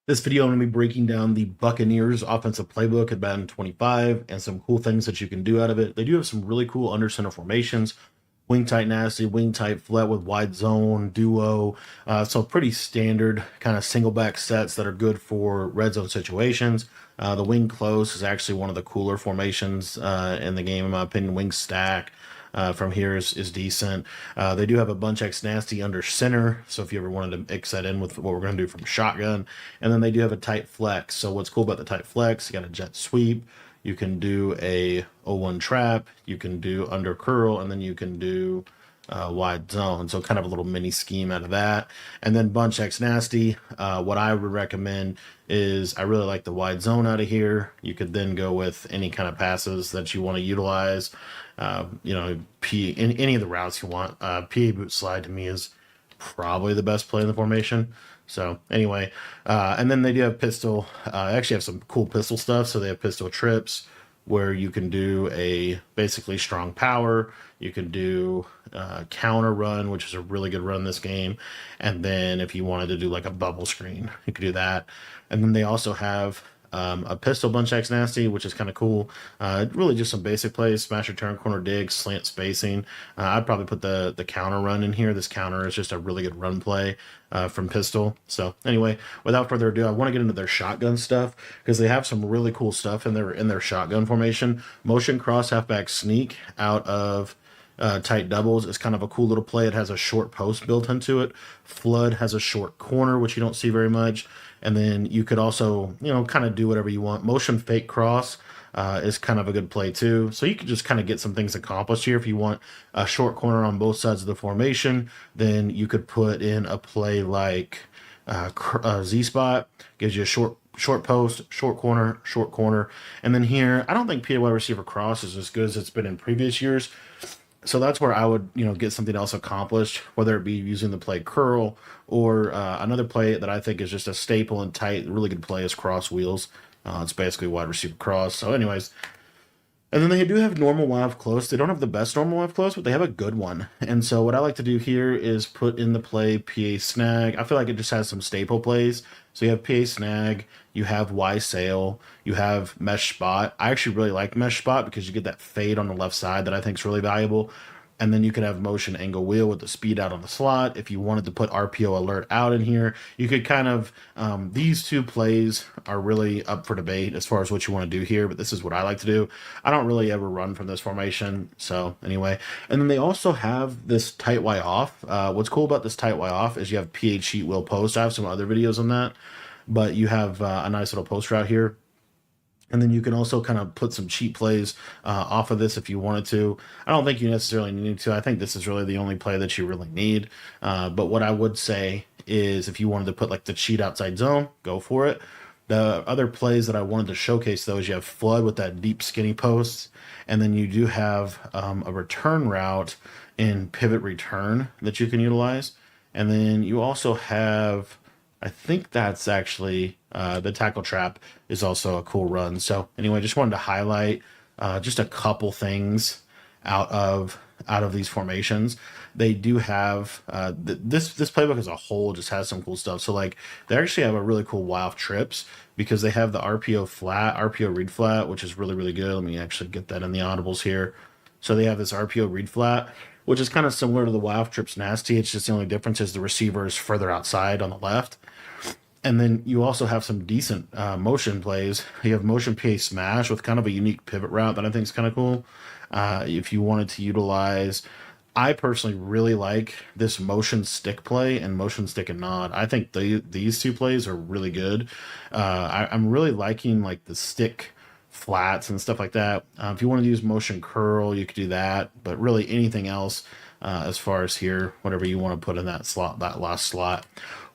This video, I'm going to be breaking down the Buccaneers offensive playbook at Madden 25 and some cool things that you can do out of it. They do have some really cool under center formations, wing tight nasty, wing tight flat with wide zone, duo. So pretty standard kind of single back sets that are good for red zone situations. The wing close is actually one of the cooler formations in the game, in my opinion. Wing stack from here is decent. They do have a bunch X nasty under center, so if you ever wanted to mix that in with what we're going to do from shotgun. And then they do have a tight flex. So what's cool about the tight flex, you got a jet sweep, you can do a 0-1 trap, you can do under curl, and then you can do wide zone. So kind of a little mini scheme out of that. And then bunch X nasty. What I would recommend is I really like the wide zone out of here. You could then go with any kind of passes that you want to utilize. Any of the routes you want. PA boot slide to me is probably the best play in the formation. So anyway, and then they do have pistol. Actually have some cool pistol stuff. So they have pistol trips where you can do a basically strong power. You can do counter run, which is a really good run this game. And then if you wanted to do like a bubble screen, you could do that. And then they also have a pistol bunch X nasty, which is kind of cool. Really just some basic plays: smash, return, corner dig, slant spacing. I'd probably put the counter run in here. This counter is just a really good run play from pistol. So anyway, without further ado, I want to get into their shotgun stuff because they have some really cool stuff in their shotgun formation. Motion cross halfback sneak out of tight doubles is kind of a cool little play. It has a short post built into it. Flood has a short corner, which you don't see very much. And then you could also, kind of do whatever you want. Motion fake cross is kind of a good play too. So you could just kind of get some things accomplished here. If you want a short corner on both sides of the formation, then you could put in a play like Z spot, gives you a short post, short corner. And then here, I don't think PA wide receiver cross is as good as it's been in previous years. So that's where I would, get something else accomplished, whether it be using the play curl or another play that I think is just a staple and tight, really good play is cross wheels. It's basically wide receiver cross. So anyways, and then they do have normal live close. They don't have the best normal live close, but they have a good one. And so what I like to do here is put in the play PA snag. I feel like it just has some staple plays. So you have PA snag, you have Y sail, you have mesh spot. I actually really like mesh spot because you get that fade on the left side that I think is really valuable. And then you could have motion angle wheel with the speed out on the slot. If you wanted to put RPO alert out in here, you could kind of, these two plays are really up for debate as far as what you want to do here, but this is what I like to do. I don't really ever run from this formation. So anyway, and then they also have this tight Y off. What's cool about this tight Y off is you have PH sheet will post. I have some other videos on that, but you have a nice little post route here. And then you can also kind of put some cheat plays off of this if you wanted to. I don't think you necessarily need to. I think this is really the only play that you really need. But what I would say is if you wanted to put like the cheat outside zone, go for it. The other plays that I wanted to showcase, though, is you have flood with that deep skinny post. And then you do have a return route in pivot return that you can utilize. And then you also have, I think that's actually the tackle trap is also a cool run. So anyway, just wanted to highlight just a couple things out of these formations. They do have this playbook as a whole just has some cool stuff. So like they actually have a really cool Y off trips because they have the RPO flat, RPO read flat, which is really good. Let me actually get that in the audibles here. So they have this RPO read flat, which is kind of similar to the Y off trips nasty. It's just the only difference is the receiver is further outside on the left. And then you also have some decent motion plays. You have motion PA smash with kind of a unique pivot route that I think is kind of cool. If you wanted to utilize, I personally really like this motion stick play and motion stick and nod. I think these two plays are really good. I'm really liking like the stick flats and stuff like that. If you want to use motion curl, you could do that. But really anything else as far as here, whatever you want to put in that slot, that last slot.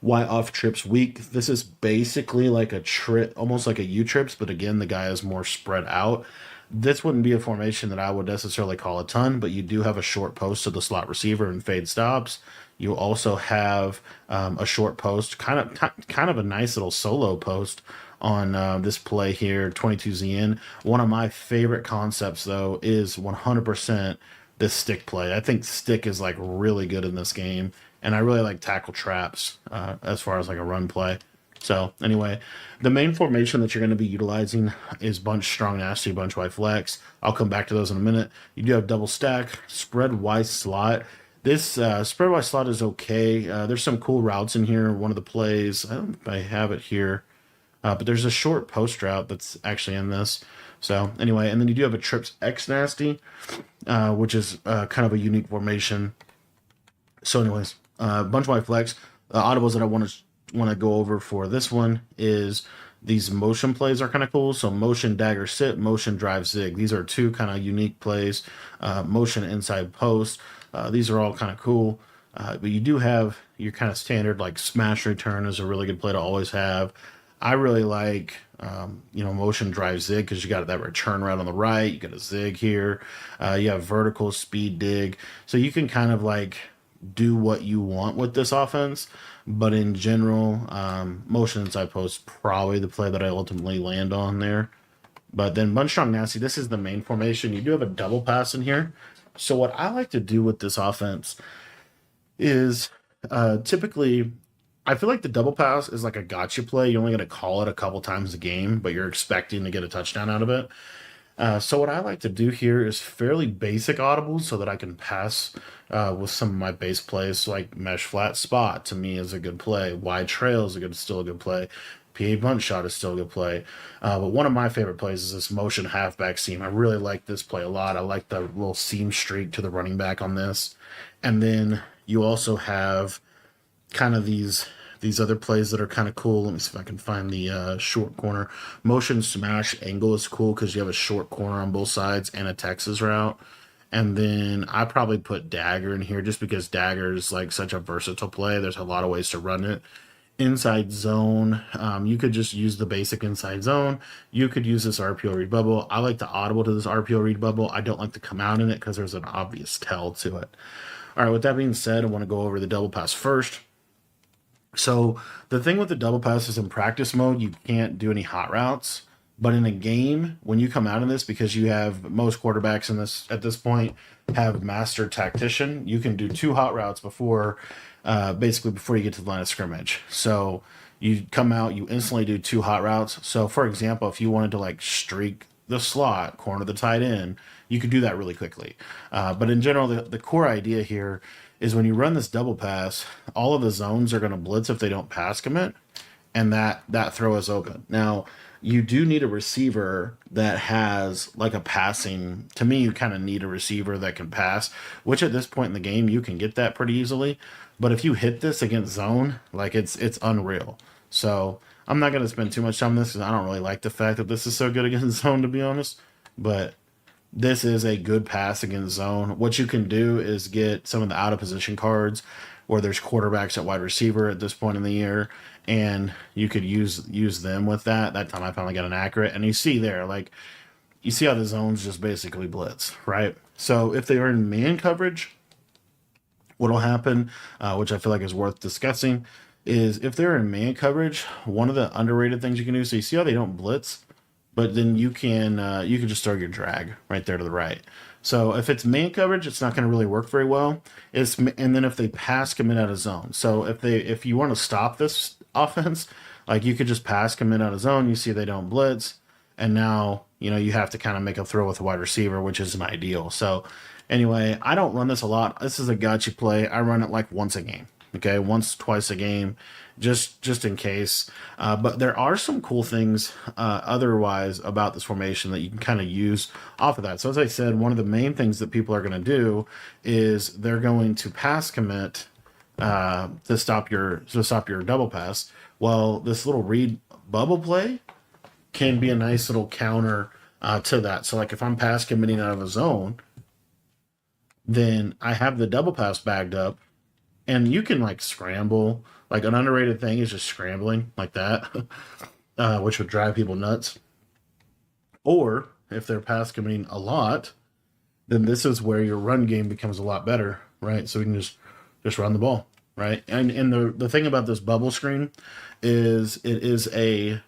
Y off trips weak. This is basically like a trip, almost like a U trips, but again, the guy is more spread out. This wouldn't be a formation that I would necessarily call a ton, but you do have a short post to the slot receiver and fade stops. You also have a short post, kind of a nice little solo post on this play here, 22ZN. One of my favorite concepts, though, is 100% this stick play. I think stick is like really good in this game, and I really like tackle traps as far as like a run play. So anyway, the main formation that you're going to be utilizing is bunch, strong, nasty, bunch, wide, flex. I'll come back to those in a minute. You do have double stack, spread, wide slot. This spread wide slot is okay. There's some cool routes in here. One of the plays, I don't know if I have it here, but there's a short post route that's actually in this. So anyway, and then you do have a trips X nasty, which is kind of a unique formation. So anyways, bunch wide flex. The audibles that I want to go over for this one is these motion plays are kind of cool. So motion dagger sit, motion drive zig. These are two kind of unique plays. Motion inside post. These are all kind of cool. But you do have your kind of standard like smash return is a really good play to always have. I really like, motion drive zig because you got that return right on the right. You got a zig here. You have vertical speed dig. So you can kind of like do what you want with this offense. But in general, motion inside post probably the play that I ultimately land on there. But then bunch strong nasty, this is the main formation. You do have a double pass in here. So what I like to do with this offense is typically I feel like the double pass is like a gotcha play. You're only going to call it a couple times a game, but you're expecting to get a touchdown out of it. So what I like to do here is fairly basic audibles so that I can pass with some of my base plays. So like mesh flat spot to me is a good play. Wide trail is still a good play. PA bunch shot is still a good play. But one of my favorite plays is this motion halfback seam. I really like this play a lot. I like the little seam streak to the running back on this. And then you also have kind of these other plays that are kind of cool. Let me see if I can find the short corner. Motion smash angle is cool because you have a short corner on both sides and a Texas route. And then I probably put dagger in here just because dagger is like such a versatile play. There's a lot of ways to run it. Inside zone, you could just use the basic inside zone. You could use this RPO read bubble. I like to audible to this RPO read bubble. I don't like to come out in it because there's an obvious tell to it. All right, with that being said, I want to go over the double pass first. So the thing with the double pass is in practice mode, you can't do any hot routes. But in a game, when you come out of this, because you have most quarterbacks in this at this point have master tactician, you can do two hot routes basically before you get to the line of scrimmage. So you come out, you instantly do two hot routes. So for example, if you wanted to like streak the slot, corner the tight end, you could do that really quickly. But in general, the core idea here is when you run this double pass, all of the zones are going to blitz if they don't pass commit, and that throw is open. Now, you do need a receiver that has like a passing. To me, you kind of need a receiver that can pass, which at this point in the game, you can get that pretty easily. But if you hit this against zone, like it's unreal. So I'm not going to spend too much time on this because I don't really like the fact that this is so good against zone, to be honest. But this is a good pass against zone. What you can do is get some of the out of position cards where there's quarterbacks at wide receiver at this point in the year, and you could use them with that. That time I finally got an accurate, and you see there, like, you see how the zones just basically blitz, right? So if they are in man coverage, what'll happen, which I feel like is worth discussing, is if they're in man coverage, one of the underrated things you can do, so you see how they don't blitz, but then you can just throw your drag right there to the right. So if it's man coverage, it's not going to really work very well. And then if they pass commit out of zone. So if you want to stop this offense, like you could just pass commit out of zone. You see they don't blitz, and now you have to kind of make a throw with a wide receiver, which isn't ideal. So anyway, I don't run this a lot. This is a gotcha play. I run it like once a game. Okay, once, twice a game, just in case. But there are some cool things otherwise about this formation that you can kind of use off of that. So as I said, one of the main things that people are going to do is they're going to pass commit to stop your double pass. Well, this little read bubble play can be a nice little counter to that. So like if I'm pass committing out of a zone, then I have the double pass bagged up. And you can like scramble. Like an underrated thing is just scrambling like that, which would drive people nuts. Or if they're pass committing a lot, then this is where your run game becomes a lot better, right? So we can just run the ball, right? And the thing about this bubble screen is it is a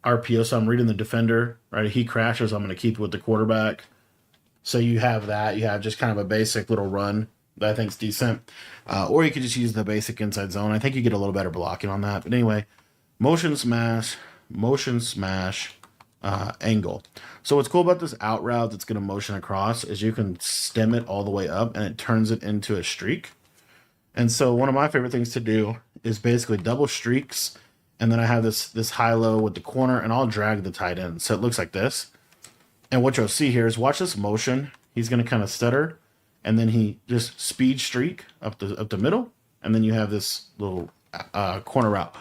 RPO. So I'm reading the defender, right? He crashes. I'm going to keep it with the quarterback. So you have that. You have just kind of a basic little run that I think is decent. Or you could just use the basic inside zone. I think you get a little better blocking on that. But anyway, motion smash, motion smash, angle. So what's cool about this out route that's going to motion across is you can stem it all the way up and it turns it into a streak. And so one of my favorite things to do is basically double streaks, and then I have this high low with the corner, and I'll drag the tight end so it looks like this. And what you'll see here is watch this motion. He's going to kind of stutter, and then he just speed streak up the middle, and then you have this little corner route.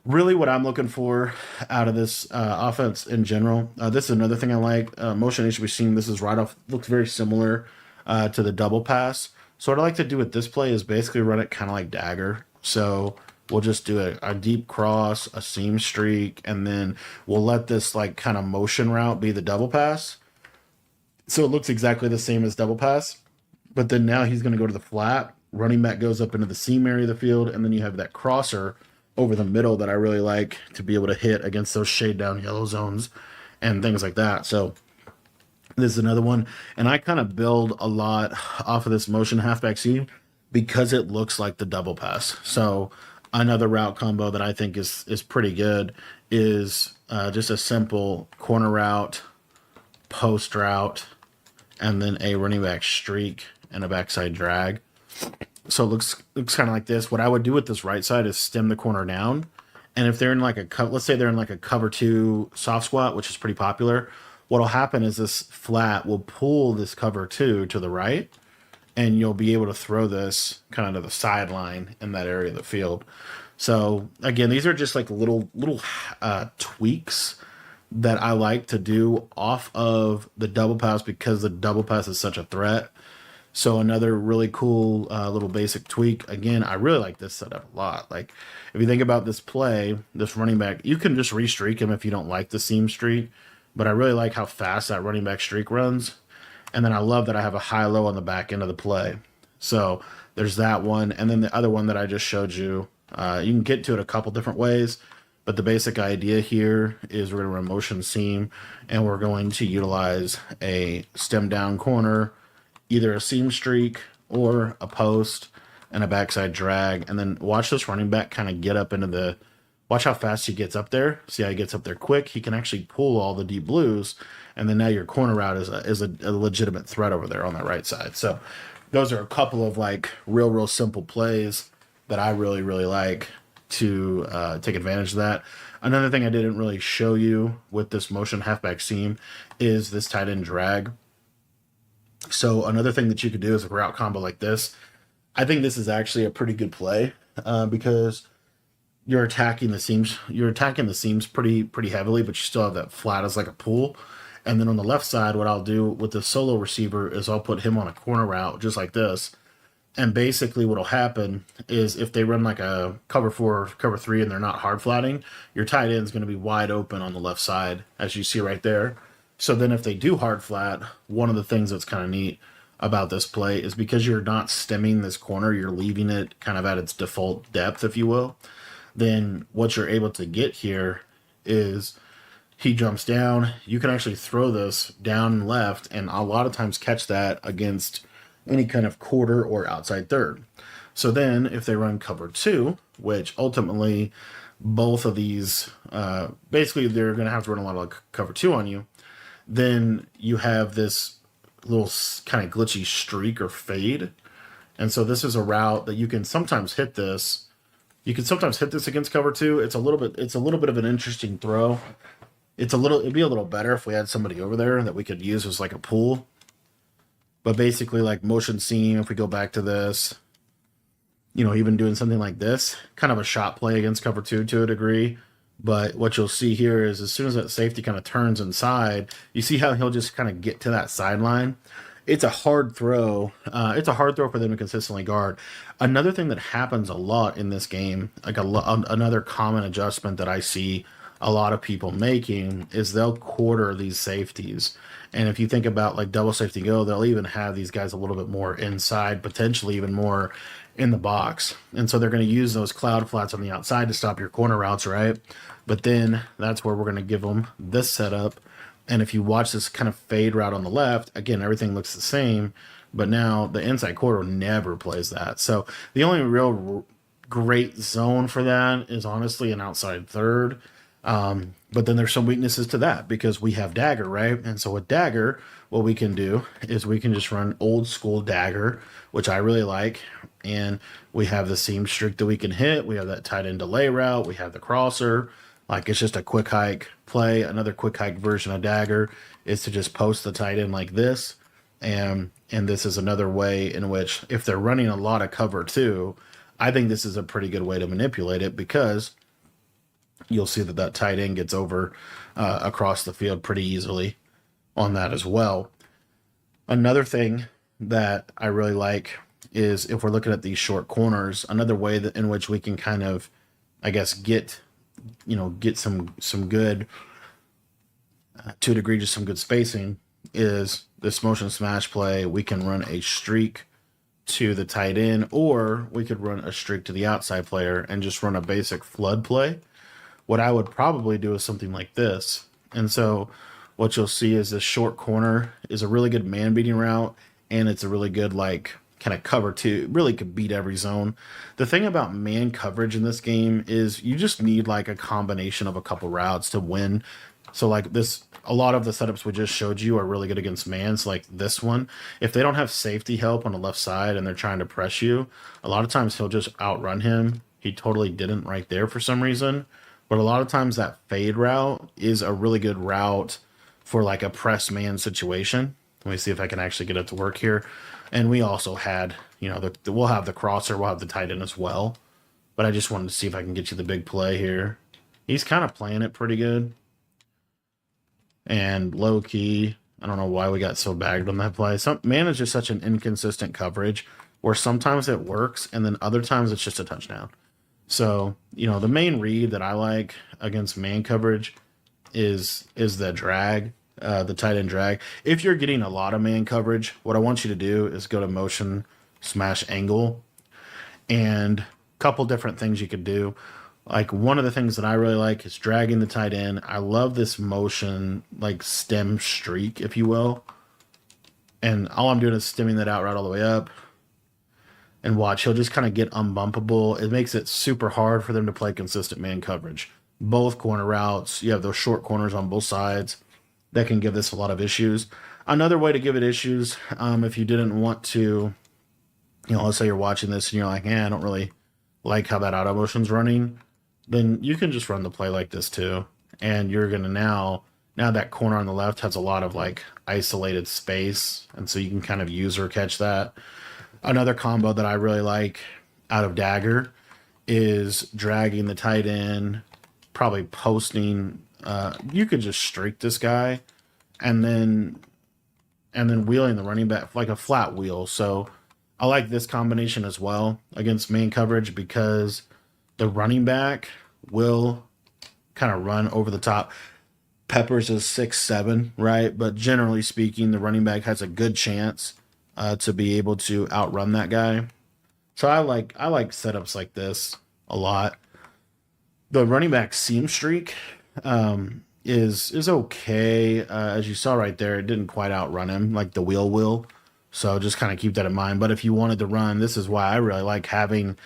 Really, what I'm looking for out of this offense in general. This is another thing I like. Motion HBC. This is right off. Looks very similar to the double pass. So what I like to do with this play is basically run it kind of like dagger. So we'll just do a deep cross, a seam streak, and then we'll let this like kind of motion route be the double pass. So it looks exactly the same as double pass, but then now he's going to go to the flat. Running back goes up into the seam area of the field, and then you have that crosser over the middle that I really like to be able to hit against those shade down yellow zones and things like that. So this is another one, and I kind of build a lot off of this motion halfback seam because it looks like the double pass. So another route combo that I think is pretty good is just a simple corner route, post route, and then a running back streak and a backside drag. So it looks kind of like this. What I would do with this right side is stem the corner down, and if they're in like let's say they're in like a cover two soft squat, which is pretty popular, what'll happen is this flat will pull this cover two to the right, and you'll be able to throw this kind of to the sideline in that area of the field. So again, these are just like little tweaks that I like to do off of the double pass because the double pass is such a threat. So another really cool little basic tweak. Again, I really like this setup a lot. Like if you think about this play, this running back, you can just re-streak him if you don't like the seam streak. But I really like how fast that running back streak runs. And then I love that I have a high-low on the back end of the play. So there's that one. And then the other one that I just showed you, you can get to it a couple different ways. But the basic idea here is we're going to run motion seam, and we're going to utilize a stem down corner, either a seam streak or a post and a backside drag. And then watch this running back kind of get up into the, watch how fast he gets up there. See how he gets up there quick? He can actually pull all the deep blues. And then now your corner route is a legitimate threat over there on that right side. So those are a couple of like real simple plays that I really like to take advantage of that. Another thing I didn't really show you with this motion halfback seam is this tight end drag. So another thing that you could do is a route combo like this. I think this is actually a pretty good play because you're attacking the seams. You're attacking the seams pretty heavily, but you still have that flat as like a pull. And then on the left side, what I'll do with the solo receiver is I'll put him on a corner route just like this. And basically what'll happen is if they run like a cover 4, cover 3, and they're not hard flatting, your tight end is going to be wide open on the left side, as you see right there. So then if they do hard flat, one of the things that's kind of neat about this play is because you're not stemming this corner, you're leaving it kind of at its default depth, if you will. Then what you're able to get here is he jumps down. You can actually throw this down and left, and a lot of times catch that against any kind of quarter or outside third. So then if they run cover 2, which ultimately both of these, basically they're going to have to run a lot of cover 2 on you, then you have this little kind of glitchy streak or fade. And so this is a route that you can sometimes hit this. You can sometimes hit this against cover 2. It's a little bit of an interesting throw. It'd be a little better if we had somebody over there that we could use as like a pull. But basically, like motion seam, if we go back to this, even doing something like this, kind of a shot play against cover 2 to a degree. But what you'll see here is as soon as that safety kind of turns inside, you see how he'll just kind of get to that sideline. It's a hard throw. It's a hard throw for them to consistently guard. Another thing that happens a lot in this game, like another common adjustment that I see a lot of people making, is they'll quarter these safeties. And if you think about like double safety go, they'll even have these guys a little bit more inside, potentially even more in the box. And so they're going to use those cloud flats on the outside to stop your corner routes, right? But then that's where we're going to give them this setup. And if you watch this kind of fade route on the left, again, everything looks the same, but now the inside quarter never plays that. So the only real great zone for that is honestly an outside third. But then there's some weaknesses to that because we have dagger, right? And so with dagger, what we can do is we can just run old school dagger, which I really like. And we have the seam streak that we can hit. We have that tight end delay route. We have the crosser. Like it's just a quick hike play. Another quick hike version of dagger is to just post the tight end like this. And this is another way in which if they're running a lot of cover too, I think this is a pretty good way to manipulate it because you'll see that that tight end gets over across the field pretty easily on that as well. Another thing that I really like is if we're looking at these short corners, another way that in which we can kind of, I guess, get some good to a degree, just some good spacing is this motion smash play. We can run a streak to the tight end, or we could run a streak to the outside player and just run a basic flood play. What I would probably do is something like this. And so what you'll see is this short corner is a really good man beating route, and it's a really good like kind of cover too. It really could beat every zone. The thing about man coverage in this game is you just need like a combination of a couple routes to win. So like this, a lot of the setups we just showed you are really good against mans. Like this one, if they don't have safety help on the left side and they're trying to press you, a lot of times he'll just outrun him. He totally didn't right there for some reason. But a lot of times that fade route is a really good route for like a press man situation. Let me see if I can actually get it to work here. And we also had, we'll have the crosser, we'll have the tight end as well. But I just wanted to see if I can get you the big play here. He's kind of playing it pretty good. And low key, I don't know why we got so bagged on that play. Man is just such an inconsistent coverage where sometimes it works and then other times it's just a touchdown. So, the main read that I like against man coverage is the drag, the tight end drag. If you're getting a lot of man coverage, what I want you to do is go to motion smash angle and a couple different things you could do. Like one of the things that I really like is dragging the tight end. I love this motion, like stem streak, if you will. And all I'm doing is stemming that out right all the way up. And watch, he'll just kind of get unbumpable. It makes it super hard for them to play consistent man coverage. Both corner routes, you have those short corners on both sides. That can give this a lot of issues. Another way to give it issues, if you didn't want to, let's say you're watching this and you're like, I don't really like how that auto motion's running, then you can just run the play like this too. And you're going to now that corner on the left has a lot of like isolated space. And so you can kind of use or catch that. Another combo that I really like out of dagger is dragging the tight end, probably posting. You could just streak this guy and then wheeling the running back like a flat wheel. So I like this combination as well against man coverage because the running back will kind of run over the top. Peppers is 6'7", right? But generally speaking, the running back has a good chance to be able to outrun that guy. So I like setups like this a lot. The running back seam streak is okay. As you saw right there, it didn't quite outrun him like the wheel will. So just kind of keep that in mind. But if you wanted to run, this is why I really like having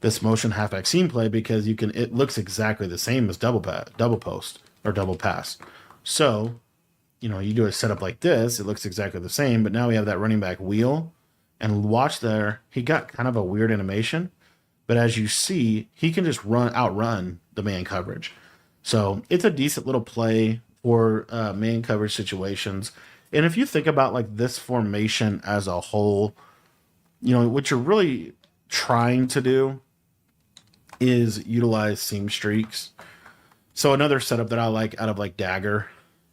this motion halfback seam play because it looks exactly the same as double post or double pass. So you do a setup like this, it looks exactly the same, but now we have that running back wheel. And watch there, he got kind of a weird animation, but as you see, he can just outrun the man coverage. So it's a decent little play for man coverage situations. And if you think about like this formation as a whole, what you're really trying to do is utilize seam streaks. So another setup that I like out of like dagger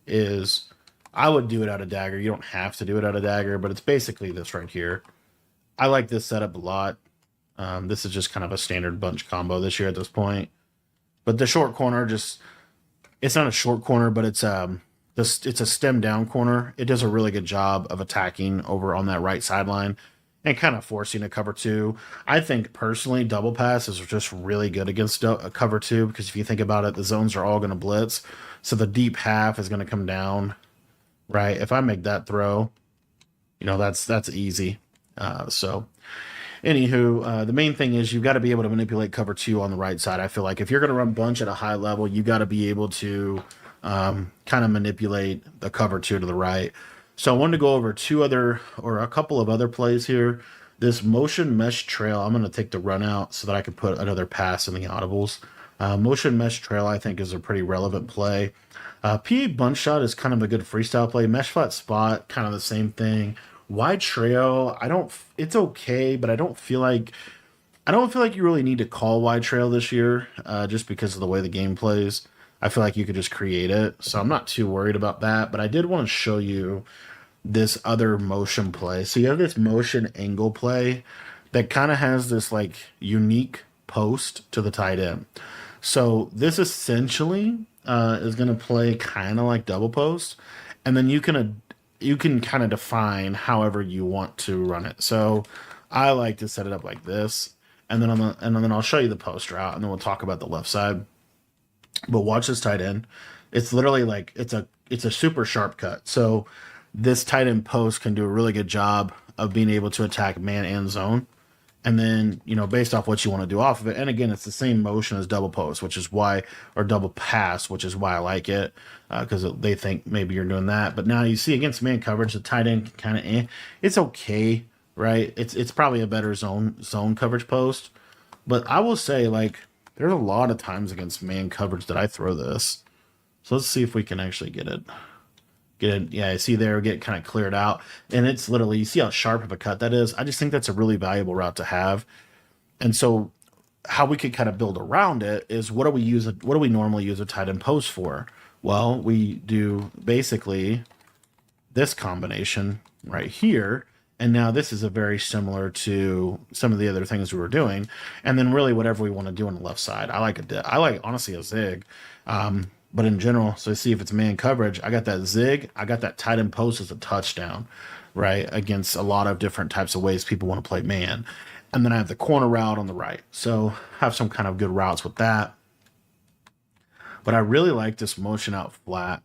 is I would do it out of dagger. You don't have to do it out of dagger, but it's basically this right here. I like this setup a lot. This is just kind of a standard bunch combo this year at this point. But the short corner it's not a short corner, but it's a stem down corner. It does a really good job of attacking over on that right sideline and kind of forcing a cover two. I think personally, double pass is just really good against a cover two because if you think about it, the zones are all going to blitz. So the deep half is going to come down. Right, if I make that throw, that's easy. So Anywho, the main thing is you've got to be able to manipulate cover two on the right side. I feel like if you're going to run bunch at a high level, you got to be able to kind of manipulate the cover two to the right. So I wanted to go over a couple of other plays here. This motion mesh trail, I'm going to take the run out so that I can put another pass in the audibles. Motion mesh trail, I think, is a pretty relevant play. PA bunch shot is kind of a good freestyle play. Mesh flat spot, kind of the same thing. Wide trail, it's okay, but I don't feel like you really need to call wide trail this year, just because of the way the game plays. I feel like you could just create it, so I'm not too worried about that. But I did want to show you this other motion play. So you have this motion angle play that kind of has this like unique post to the tight end. So this essentially is going to play kind of like double post, and then you can kind of define however you want to run it. So I like to set it up like this, and then I'll show you the post route, and then we'll talk about the left side. But watch this tight end. It's literally like it's a super sharp cut. So this tight end post can do a really good job of being able to attack man and zone. And then, based off what you want to do off of it. And again, it's the same motion as double post, or double pass, which is why I like it, because they think maybe you're doing that. But now you see against man coverage, the tight end kind of, it's okay, right? It's probably a better zone coverage post. But I will say, like, there's a lot of times against man coverage that I throw this. So let's see if we can actually get it. Yeah, I see there, get kind of cleared out. And it's literally, you see how sharp of a cut that is? I just think that's a really valuable route to have. And so how we could kind of build around it is what do we normally use a tight end post for? Well, we do basically this combination right here. And now this is a very similar to some of the other things we were doing. And then really whatever we want to do on the left side. I like honestly a zig. But in general, so see if it's man coverage, I got that zig, I got that tight end post as a touchdown, right? Against a lot of different types of ways people want to play man. And then I have the corner route on the right. So have some kind of good routes with that. But I really like this motion out flat.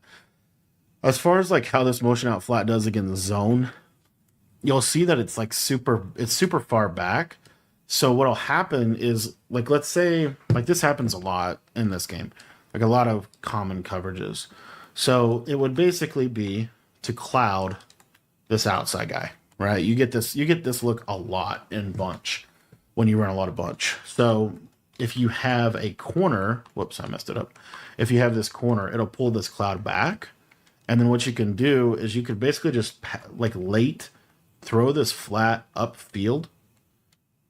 As far as like how this motion out flat does against the zone, you'll see that it's like super far back. So what'll happen is, like, let's say like this happens a lot in this game. Like a lot of common coverages. So it would basically be to cloud this outside guy, right? You get this look a lot in bunch when you run a lot of bunch. So if you have a corner, whoops, I messed it up. If you have this corner, it'll pull this cloud back. And then what you can do is you could basically just like late throw this flat upfield.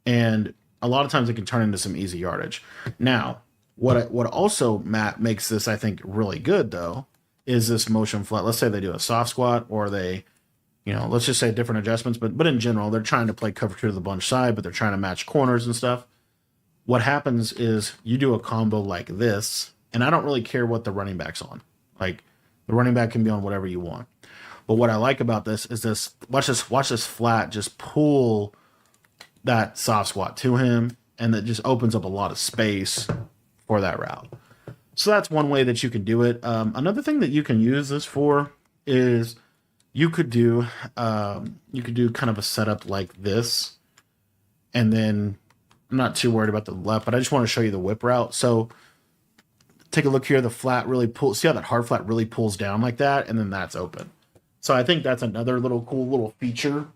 And a lot of times it can turn into some easy yardage. Now, what also Matt makes this, I think, really good though, is this motion flat. Let's say they do a soft squat, or they, let's just say different adjustments, but in general, they're trying to play cover two to the bunch side, but they're trying to match corners and stuff. What happens is you do a combo like this, and I don't really care what the running back's on. Like the running back can be on whatever you want. But what I like about this is watch this flat just pull that soft squat to him, and that just opens up a lot of space for that route. So that's one way that you can do it. Another thing that you can use this for is you could do kind of a setup like this, and then I'm not too worried about the left, but I just want to show you the whip route. So take a look here. The flat really pulls. See how that hard flat really pulls down like that, and then that's open. So I think that's another cool little feature,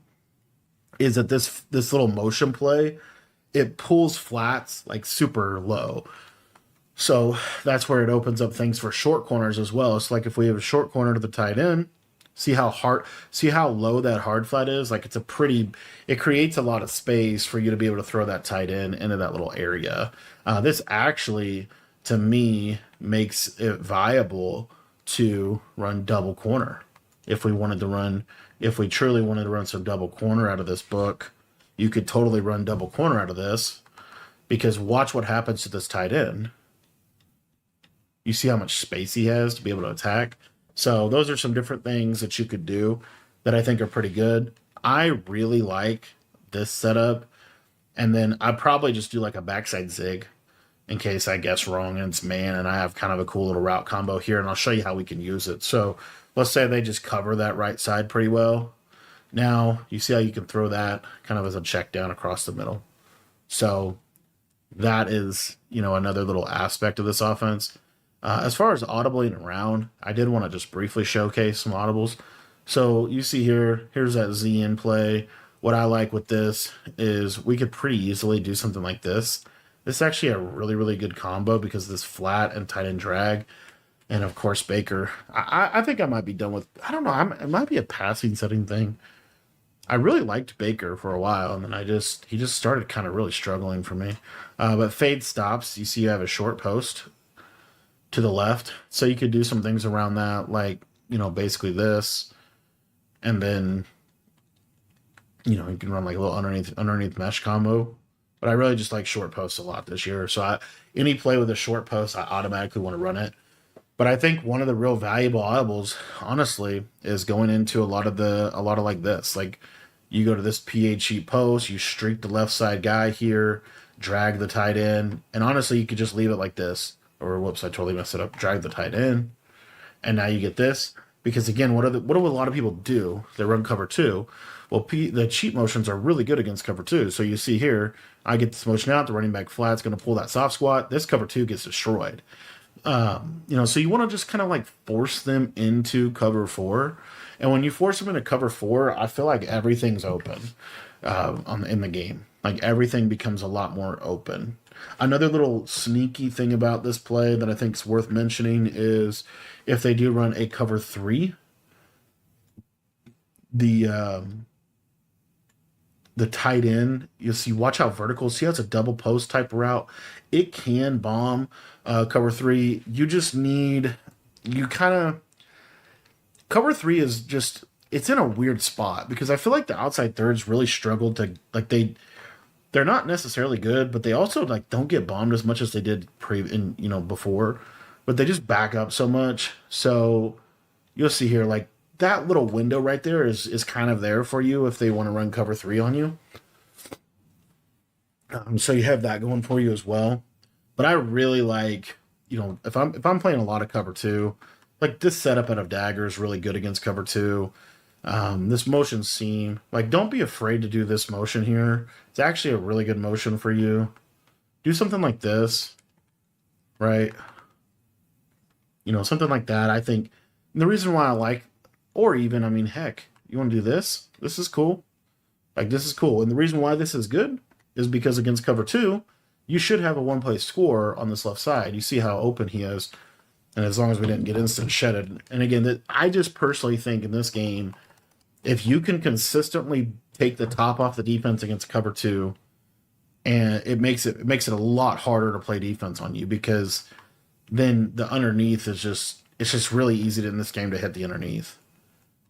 is that this little motion play, it pulls flats like super low. So that's where it opens up things for short corners as well. It's like if we have a short corner to the tight end, see how low that hard flat is? Like it creates a lot of space for you to be able to throw that tight end into that little area. This actually, to me, makes it viable to run double corner. If we truly wanted to run some double corner out of this book, you could totally run double corner out of this, because watch what happens to this tight end. You see how much space he has to be able to attack. So those are some different things that you could do that I think are pretty good. I really like this setup. And then I probably just do like a backside zig in case I guess wrong and it's man, and I have kind of a cool little route combo here, and I'll show you how we can use it. So let's say they just cover that right side pretty well. Now, you see how you can throw that kind of as a check down across the middle. So that is, another little aspect of this offense. As far as audibling around, I did want to just briefly showcase some audibles. So you see here's that Z in play. What I like with this is we could pretty easily do something like this. This is actually a really, really good combo because this flat and tight end drag. And of course, Baker. I think I might be done with, I don't know, it might be a passing setting thing. I really liked Baker for a while, and then he just started kind of really struggling for me. But fade stops. You see, you have a short post to the left, so you could do some things around that, like basically this, and then you can run like a little underneath mesh combo. But I really just like short posts a lot this year. So any play with a short post, I automatically want to run it. But I think one of the real valuable audibles, honestly, is going into a lot of like this. Like you go to this PH sheet post, you streak the left side guy here, drag the tight end, and honestly, you could just leave it like this. Or whoops, I totally messed it up. Drag the tight end, and now you get this. Because again, what do a lot of people do? They run cover two. Well, the cheat motions are really good against cover two. So you see here, I get this motion out. The running back flat's going to pull that soft squat. This cover two gets destroyed. So you want to just kind of like force them into cover four. And when you force them into cover four, I feel like everything's open in the game. Like everything becomes a lot more open. Another little sneaky thing about this play that I think is worth mentioning is if they do run a cover three, the tight end, you'll see, watch how vertical. See how it's a double post type route. It can bomb cover three. You just need, cover three is just, it's in a weird spot because I feel like the outside thirds really struggled to, like they're not necessarily good, but they also like don't get bombed as much as they did before, but they just back up so much. So you'll see here, like, that little window right there is kind of there for you if they want to run cover three on you. So you have that going for you as well. But I really like, if I'm playing a lot of cover two, like this setup out of dagger is really good against cover two. This motion seam, like don't be afraid to do this motion here. It's actually a really good motion for you. Do something like this, right? Something like that. I think the reason why I like, or even, I mean, heck, you want to do this? This is cool. Like, this is cool. And the reason why this is good is because against cover two, you should have a one-play score on this left side. You see how open he is. And as long as we didn't get instant shedded. And again, I just personally think in this game, if you can consistently take the top off the defense against cover two, and it makes it a lot harder to play defense on you because then the underneath is it's just really easy in this game to hit the underneath.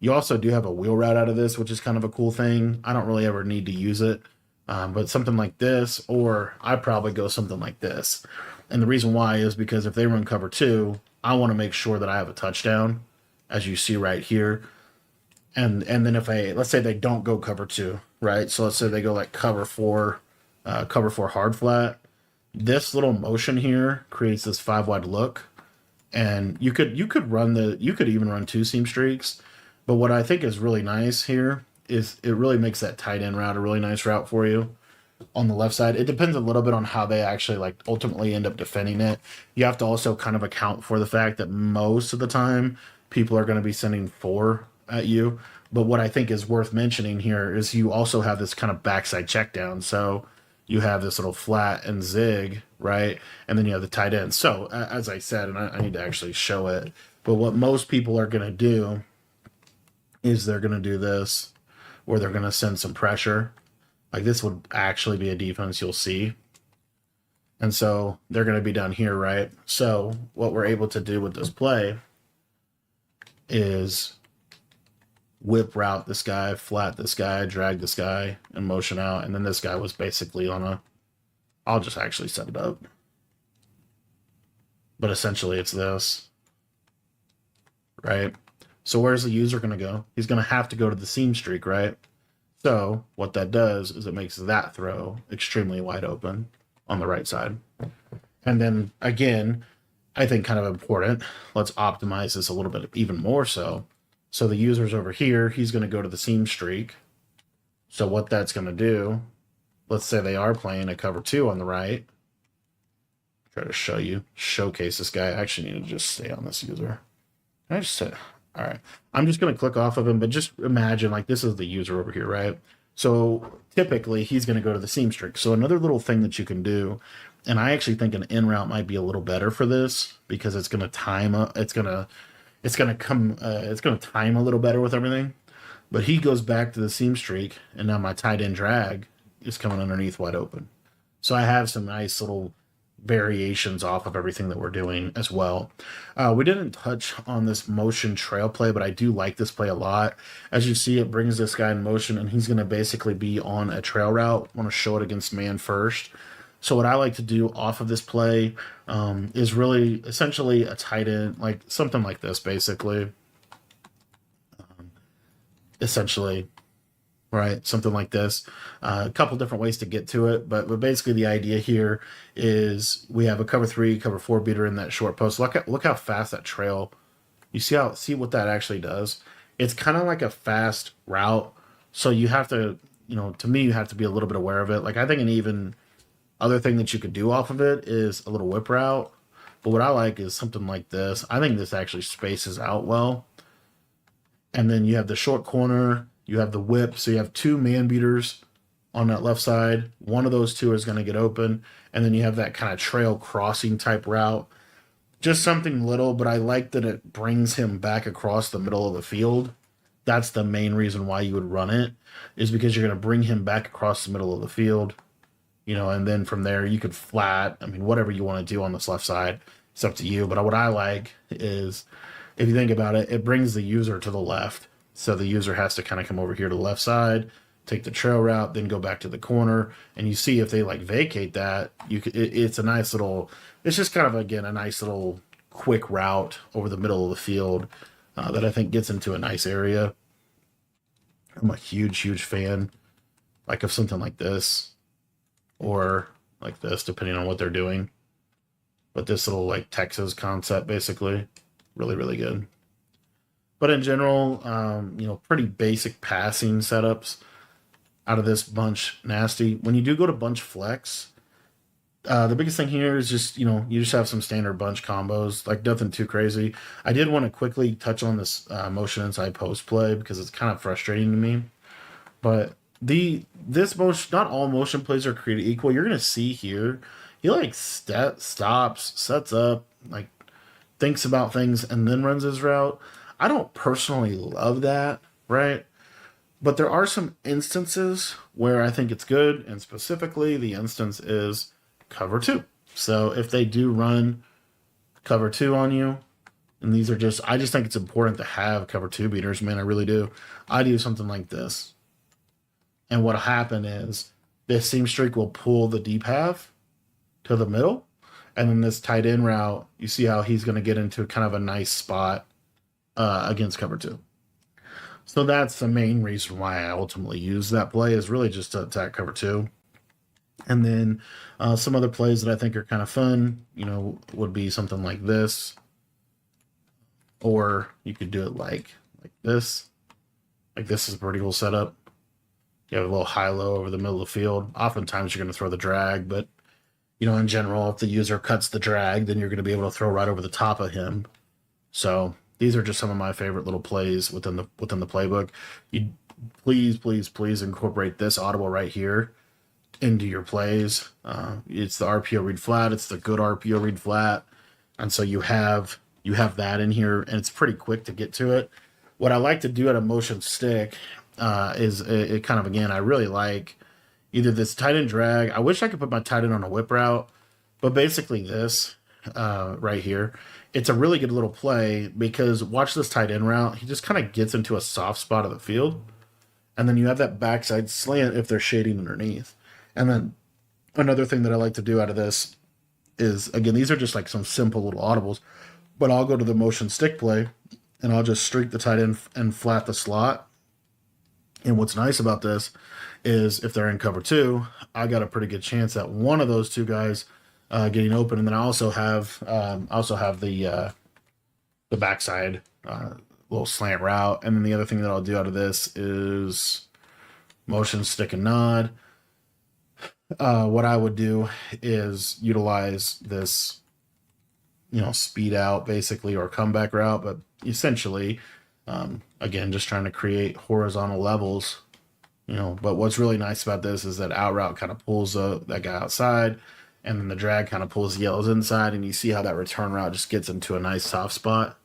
You also do have a wheel route out of this, which is kind of a cool thing. I don't really ever need to use it, but something like this, or I probably go something like this. And the reason why is because if they run cover two, I want to make sure that I have a touchdown, as you see right here. And then if let's say they don't go cover two, right? So let's say they go like cover four hard flat. This little motion here creates this 5 wide look, and you could even run two seam streaks. But what I think is really nice here is it really makes that tight end route a really nice route for you on the left side. It depends a little bit on how they actually like ultimately end up defending it. You have to also kind of account for the fact that most of the time people are going to be sending four at you. But what I think is worth mentioning here is you also have this kind of backside check down. So you have this little flat and zig, right? And then you have the tight end. So as I said, and I need to actually show it, but what most people are going to do is they're going to do this, where they're going to send some pressure. Like this would actually be a defense you'll see. And so they're going to be down here, right? So what we're able to do with this play is whip route this guy, flat this guy, drag this guy, and motion out. And then this guy was basically I'll just actually set it up. But essentially it's this, right? So where's the user going to go? He's going to have to go to the seam streak, right? So what that does is it makes that throw extremely wide open on the right side. And then again, I think kind of important, let's optimize this a little bit even more so. So the user's over here, he's going to go to the seam streak. So what that's going to do, let's say they are playing a cover 2 on the right. Try to showcase this guy. I actually need to just stay on this user. I just said, all right, I'm just going to click off of him, but just imagine like this is the user over here, right? So typically he's going to go to the seam streak. So another little thing that you can do, and I actually think an in route might be a little better for this because it's going to time up. It's going to time a little better with everything. But he goes back to the seam streak, and now my tight end drag is coming underneath wide open. So I have some nice little variations off of everything that we're doing as well. We didn't touch on this motion trail play, but I do like this play a lot. As you see, it brings this guy in motion, and he's going to basically be on a trail route. I want to show it against man first. So what I like to do off of this play is really essentially a tight end, like something like this, basically. Essentially, right? Something like this. A couple different ways to get to it, but basically the idea here is we have a cover 3, cover 4 beater in that short post. Look how fast that trail. You see what that actually does. It's kind of like a fast route, so you have to, to me, you have to be a little bit aware of it. Like I think an even other thing that you could do off of it is a little whip route. But what I like is something like this. I think this actually spaces out well. And then you have the short corner, you have the whip. So you have 2 man beaters on that left side. One of those 2 is going to get open. And then you have that kind of trail crossing type route. Just something little, but I like that it brings him back across the middle of the field. That's the main reason why you would run it, is because you're going to bring him back across the middle of the field. And then from there you could flat. I mean, whatever you want to do on this left side, it's up to you. But what I like is, if you think about it, it brings the user to the left. So the user has to kind of come over here to the left side, take the trail route, then go back to the corner. And you see if they like vacate that, it's a nice little, it's just kind of, again, a nice little quick route over the middle of the field that I think gets into a nice area. I'm a huge, huge fan like of something like this or like this, depending on what they're doing. But this little like Texas concept, basically, really, really good. But in general, pretty basic passing setups out of this bunch nasty. When you do go to bunch flex, the biggest thing here is just, you just have some standard bunch combos, like nothing too crazy. I did want to quickly touch on this motion inside post play because it's kind of frustrating to me. But this motion, not all motion plays are created equal. You're gonna see here, he like stops, sets up, like thinks about things, and then runs his route. I don't personally love that, right? But there are some instances where I think it's good, and specifically the instance is cover 2. So if they do run cover 2 on you, and I just think it's important to have cover 2 beaters, man, I really do. I do something like this. And what'll happen is this seam streak will pull the deep half to the middle, and then this tight end route, you see how he's going to get into kind of a nice spot against cover 2. So that's the main reason why I ultimately use that play, is really just to attack cover 2. And then some other plays that I think are kind of fun, would be something like this. Or you could do it like this. Like this is a pretty cool setup. You have a little high-low over the middle of the field. Oftentimes you're going to throw the drag, but in general, if the user cuts the drag, then you're going to be able to throw right over the top of him. So these are just some of my favorite little plays within the playbook. You please incorporate this audible right here into your plays. It's the RPO read flat. It's the good RPO read flat, and so you have that in here, and it's pretty quick to get to it. What I like to do at a motion stick is it kind of, again, I really like either this tight end drag. I wish I could put my tight end on a whip route, but basically this right here, it's a really good little play because watch this tight end route. He just kind of gets into a soft spot of the field, and then you have that backside slant if they're shading underneath. And then another thing that I like to do out of this is, again, these are just like some simple little audibles, but I'll go to the motion stick play and I'll just streak the tight end and flat the slot. And what's nice about this is if they're in cover 2, I got a pretty good chance at one of those 2 guys getting open. And then I also have the backside little slant route. And then the other thing that I'll do out of this is motion, stick, and nod. What I would do is utilize this, speed out basically, or comeback route, but essentially, again, just trying to create horizontal levels. But what's really nice about this is that out route kind of pulls that guy outside, and then the drag kind of pulls the yellows inside, and you see how that return route just gets into a nice soft spot.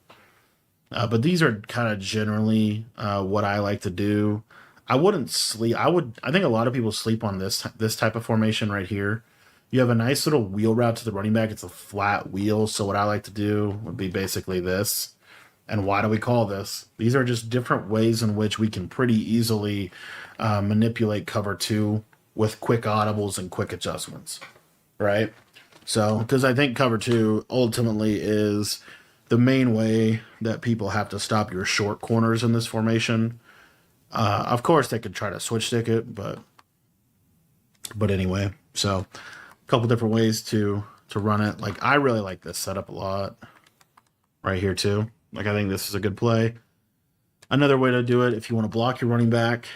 But these are kind of generally what I like to do. I wouldn't sleep. I think a lot of people sleep on this type of formation right here. You have a nice little wheel route to the running back. It's a flat wheel. So what I like to do would be basically this. And why do we call this? These are just different ways in which we can pretty easily manipulate cover two with quick audibles and quick adjustments, right? So, because I think cover two ultimately is the main way that people have to stop your short corners in this formation. Of course, they could try to switch stick it, but anyway. So, a couple different ways to run it. Like, I really like this setup a lot right here too. Like, I think this is a good play. Another way to do it, if you want to block your running back,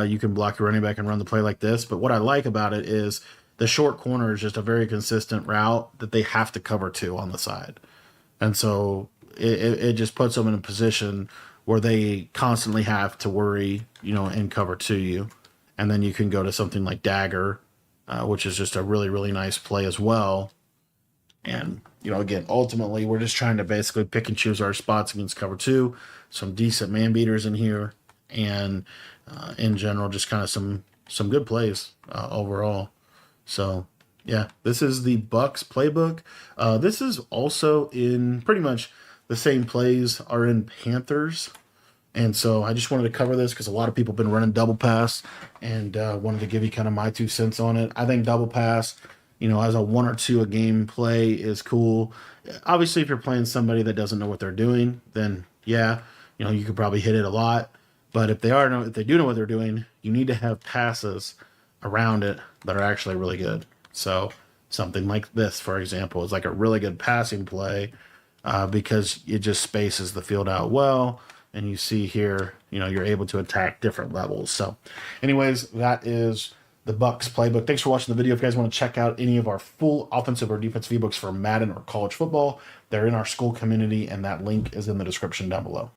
you can block your running back and run the play like this. But what I like about it is the short corner is just a very consistent route that they have to cover to on the side. And so it just puts them in a position where they constantly have to worry, and cover to you. And then you can go to something like dagger, which is just a really, really nice play as well. And, again, ultimately, we're just trying to basically pick and choose our spots against cover two, some decent man beaters in here, and in general, just kind of some good plays overall. So, yeah, this is the Bucks playbook. This is also in pretty much the same plays are in Panthers. And so I just wanted to cover this because a lot of people have been running double pass, and wanted to give you kind of my 2 cents on it. I think double pass, as a 1 or 2 a game play is cool. Obviously, if you're playing somebody that doesn't know what they're doing, then yeah, you could probably hit it a lot. But if they do know what they're doing, you need to have passes around it that are actually really good. So something like this, for example, is like a really good passing play because it just spaces the field out well. And you see here, you're able to attack different levels. So anyways, that is the Bucks playbook. Thanks for watching the video. If you guys want to check out any of our full offensive or defensive ebooks for Madden or college football, they're in our school community, and that link is in the description down below.